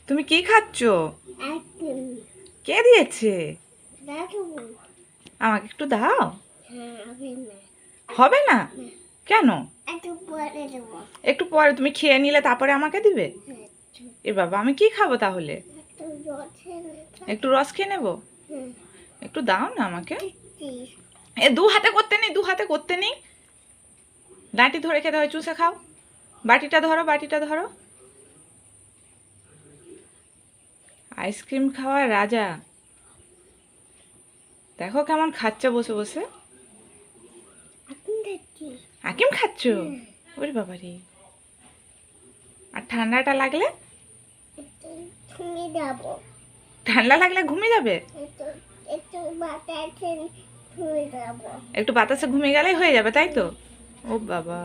তুমি কি খাচ্ছ? আইসক্রিম। কে দিয়েছে? দাদু। আমাকে একটু দাও। হ্যাঁ, হবে না। হবে না? কেন? একটু পরে দেবো। একটু পরে তুমি খেয়ে নিলে তারপরে আমাকে দিবে? হ্যাঁ, এ বাবা, আমি কি খাবো তাহলে? একটু জল খেয়ে একটু রস খেয়ে নেবো? হুম, একটু দাও না আমাকে। দিচ্ছি। এ দু হাতে করতে নেই, দু হাতে করতে নেই। ডাঁটি ধরে খেতে হয়, চুষে খাও। বাটিটা ধরো, বাটিটা ধরো। আইসক্রিম খাওয়ার রাজা। দেখো কেমন খাচ্ছে বসে বসে। এখন দিচ্ছি। হাকিম খাচ্ছ? ওরে বাবা রে। আর ঠান্ডাটা লাগলে? একটু ঘুমিয়ে যাবো। ঠান্ডা লাগলে ঘুমিয়ে যাবে? একটু একটু বাতাসে ঘুমিয়ে যাবো। একটু বাতাসে ঘুমিয়ে গেলেই হয়ে যাবে, তাই তো? ও বাবা।